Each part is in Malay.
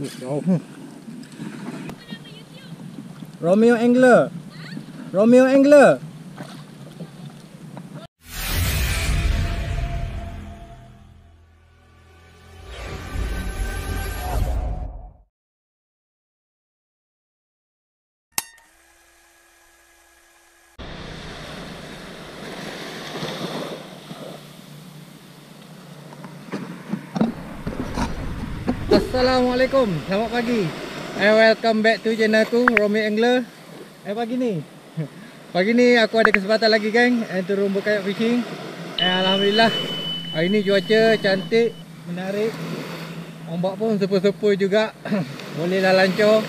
Jauh. Romeo Angler. Romeo Angler. Assalamualaikum, selamat pagi. Welcome back to channel aku, Romeo Angler. Pagi ni aku ada kesempatan lagi geng, turun berkayak fishing. Alhamdulillah, hari ni cuaca cantik, menarik. Ombak pun sepoi-sepoi juga. Bolehlah lancar.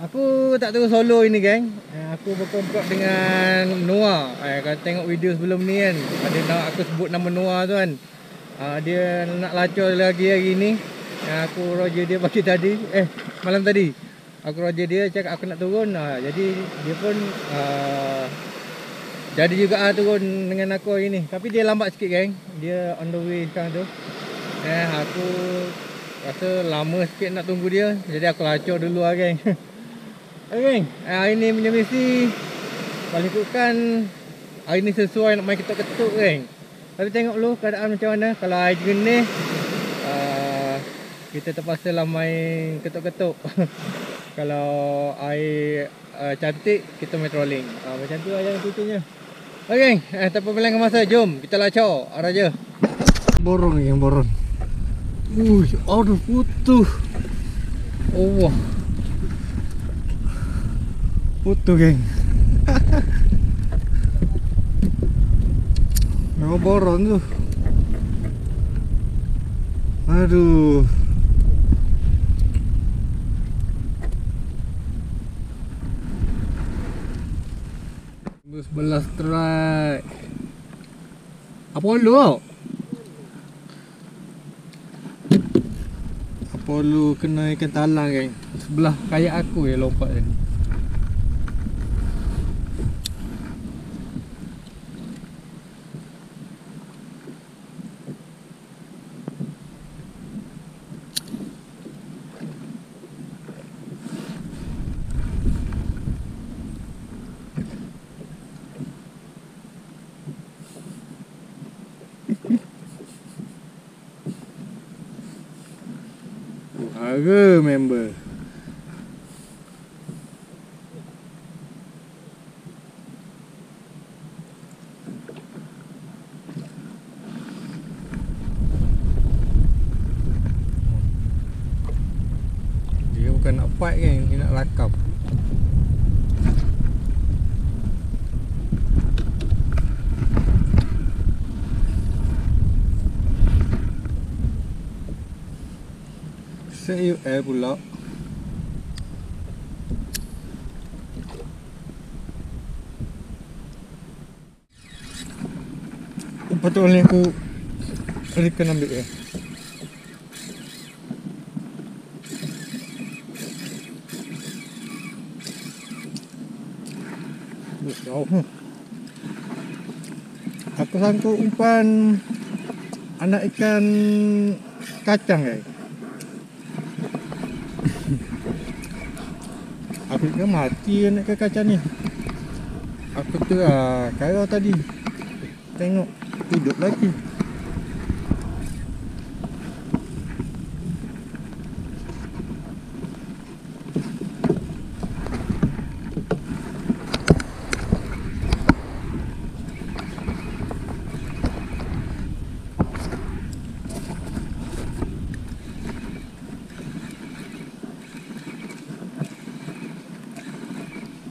Aku tak terus solo ini geng. Aku berkomplot dengan Noah. Kalau tengok video sebelum ni kan, ada nak aku sebut nama Noah tu kan. Dia nak lancar lagi hari ni. Aku roger dia pagi tadi, malam tadi. Aku roger dia cakap aku nak turun. Jadi dia pun jadi juga turun dengan aku hari ni. Tapi dia lambat sikit geng. Dia on the way sekarang tu. Aku rasa lama sikit nak tunggu dia. Jadi aku lancar dulu lah geng. Geng, hari ni punya misi paling ikutkan hari ni sesuai nak main ketuk-ketuk geng. Tapi tengok dulu keadaan macam mana. Kalau air jernih, kita terpaksa lah main ketuk-ketuk. Kalau air cantik, kita main trolling. Macam tu lah yang tutunya. Okay, tanpa melengahkan masa, jom kita lacau arah je. Borong ni yang borong. Aduh putus. Oh, putus geng. Memang borong tu. Aduh. Sebelah strike. Apollo. Apollo kena ikan talang geng. Sebelah kayak aku yang lompat ni. Harga member. Dia bukan nak fight kan, dia nak lakap. Saya pula. Patutnya aku rekan ambil ya. Jauh. Aku sangkut umpan anak ikan kacang guys. Aku kan mati nak ke kacang ni. Aku tu kaya tadi. Tengok hidup lagi.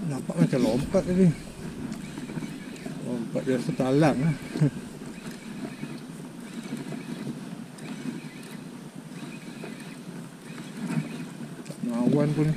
Nampak macam lompat tadi. Lompat dia rasa talang lah. Tak mawan pun.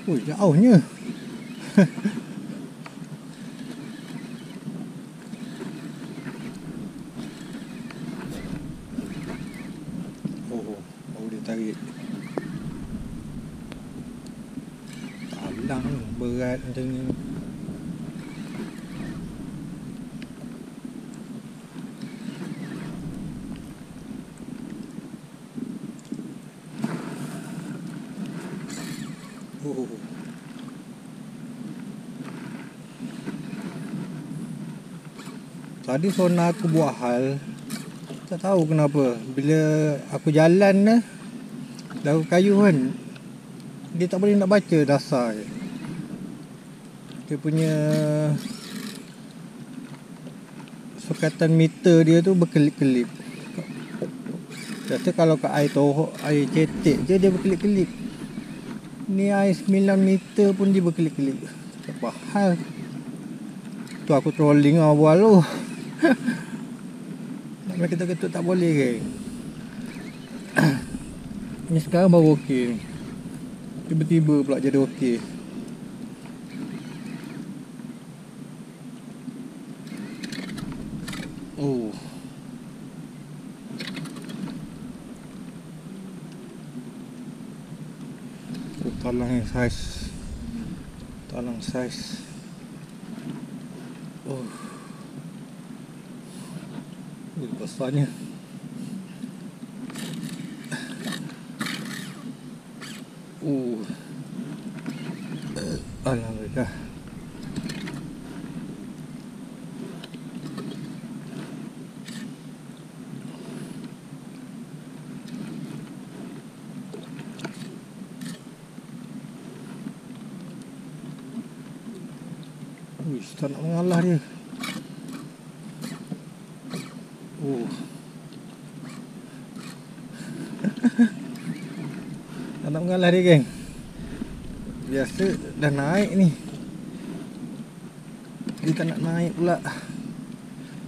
Ui, jauhnya. Oh, dia tarik. Talang berat macam ni. Tadi Sona aku buat hal, tak tahu kenapa bila aku jalan dah lagu kayu kan, dia tak boleh nak baca dasar je. Dia punya sukatan meter dia tu berkelip-kelip. Biasa kalau kat air cetek je dia berkelip-kelip. Ni air 9 meter pun dia berkelip-kelip. Apa hal? Tu aku trolling awal tu. Nak main ketuk-ketuk tak boleh ke? Ni sekarang baru okey. Tiba-tiba pula jadi okey. Oh. Talang yang saiz. Talang saiz. Oh. Besarnya. Alhamdulillah. Tak nak mengalah dia. Tak nak mengalah dia, geng. Biasa dah naik ni, dia tak nak naik pula.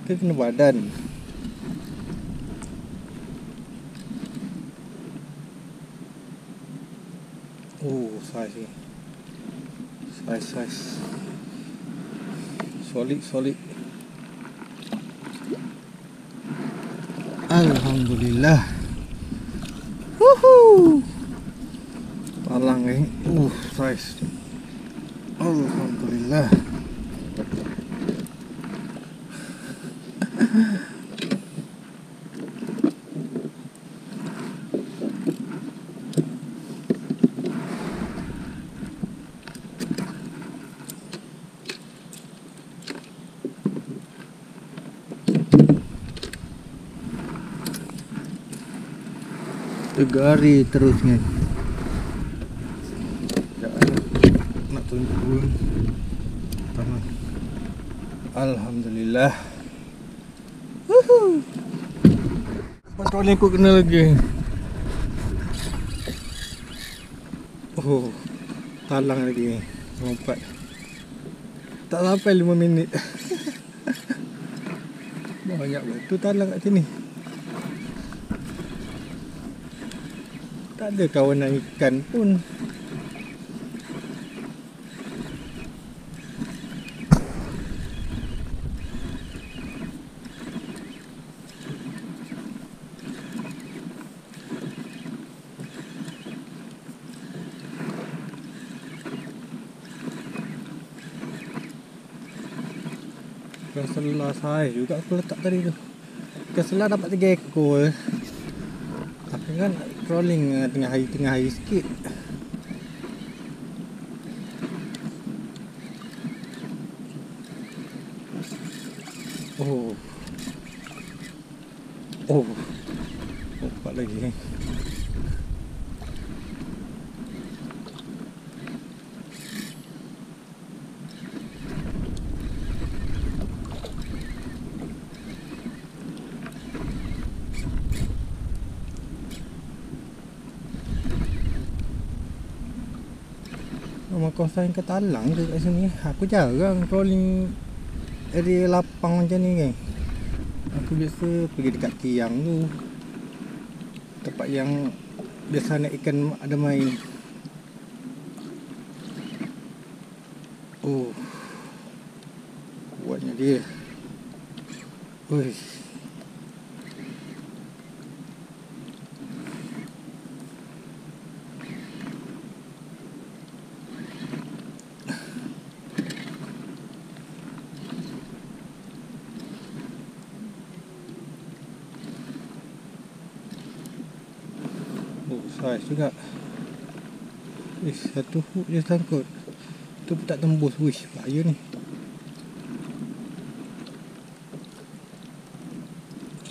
Dia kena badan. Saiz ni. Saiz. Solid. Alhamdulillah. Woohoo. Talang ni. Saiz. Alhamdulillah. Tegari terusnya. Nak tunjuk pun. Alhamdulillah. Patrolling aku kena lagi. Talang lagi. Lompat. Tak sampai 5 minit. Banyak batu talang kat sini. Tak ada kawanan ikan pun. Ikan selah saiz juga aku letak tadi tu. Ikan selah dapat 3 ekor. Tapi kan trolling tengah hari sikit. Nampak lagi. Rumah kawasan ke Talang ke kat sini. Aku jarang trolling area lapang macam ni, kan. Aku biasa pergi dekat tiang tu, tempat yang biasa anak ikan ada main. Oh, kuatnya dia. Wih. Oh, saiz juga. Satu hook je sangkut. Tu pun tak tembus. Wish, bahaya ni.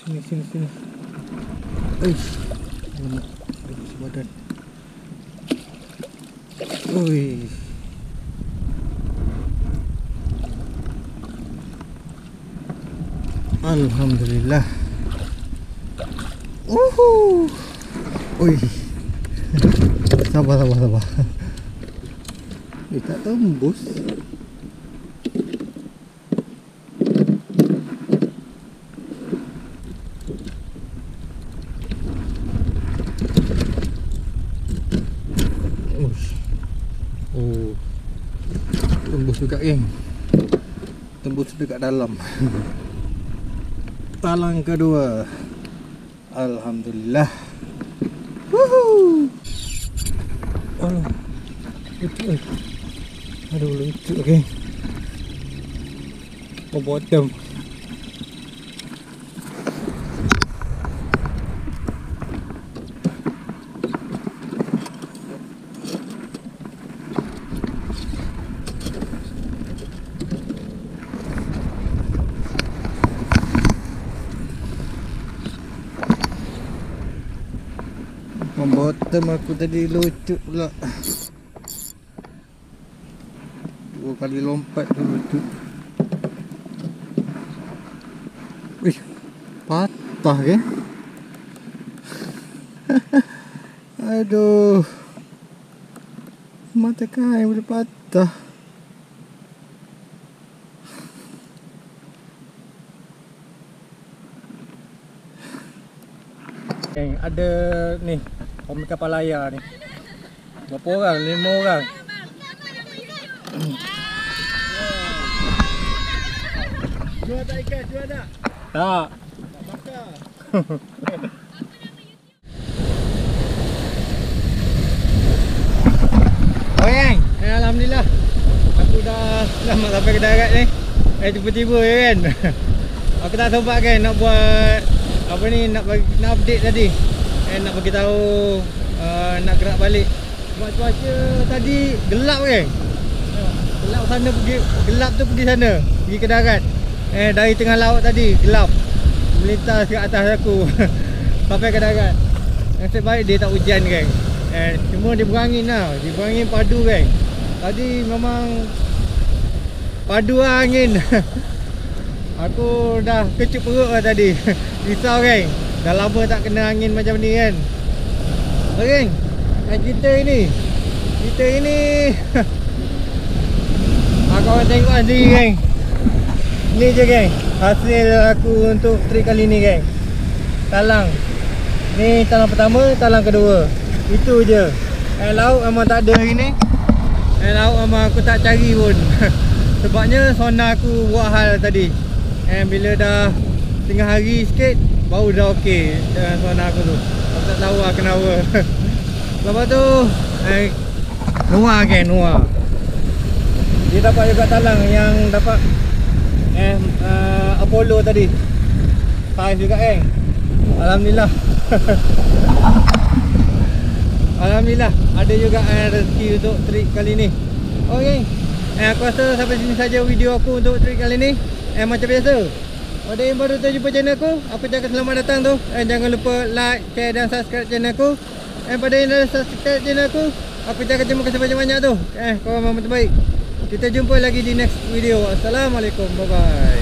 Sini. Eish. Alamak. Dia masih badan. Ui. Alhamdulillah. Ui. Sabar. Tak tembus. Oh. Tembus juga, geng. Tembus dekat dalam. Talang kedua. Alhamdulillah. Woohoo. Oh. Lucu. Aduh, lucu, okay. Oh, bottom. Bottom aku tadi lucu pula. 2 kali lompat tu lucu. Wih, patah ke? Aduh, mata kain boleh patah. Ada ni pemain kapal layar ni. Berapa orang? 5 orang. Jual tak ikan? Jual tak? Tak. Tak bakar. Oh, gang. Alhamdulillah. Aku dah selamat sampai ke darat ni. Tiba-tiba je kan. Aku tak sempat kan nak buat apa ni, nak update tadi. Nak bagi tahu nak gerak balik. Sebab cuaca tadi gelap kan. Gelap sana pergi, gelap tu pergi sana, pergi ke darat. Dari tengah laut tadi gelap, melintas ke atas aku sampai ke darat. Nasib baik dia tak hujan kan. Cuma dia berangin lah, dia berangin padu kan. Tadi memang padu lah angin. Aku dah kecup perut lah tadi. Risau kan, dah lama tak kena angin macam ni kan. Okay, kita ini korang tengok sendiri geng. Ni je geng hasil aku untuk trip kali ni geng. Talang. Ni talang pertama, talang kedua. Itu je. Laut memang tak ada hari ni. Laut memang aku tak cari pun. Sebabnya sonar aku buat hal tadi. Bila dah tengah hari sikit baru dah okey dengan sonar aku tu. Aku tak tahu lah kenapa. Lepas tu Noah geng, Noah. Dia dapat juga talang yang dapat Apollo tadi. Saiz juga geng. Alhamdulillah. Alhamdulillah ada juga rezeki untuk trip kali ni. Okay, aku rasa sampai sini saja video aku untuk trip kali ni. Macam biasa, pada yang baru terjumpa channel aku, aku cakap selamat datang tu. Jangan lupa like, share dan subscribe channel aku. Pada yang dah subscribe channel aku cakap terima kasih banyak-banyak tu. Korang memang terbaik. Kita jumpa lagi di next video. Assalamualaikum, bye bye.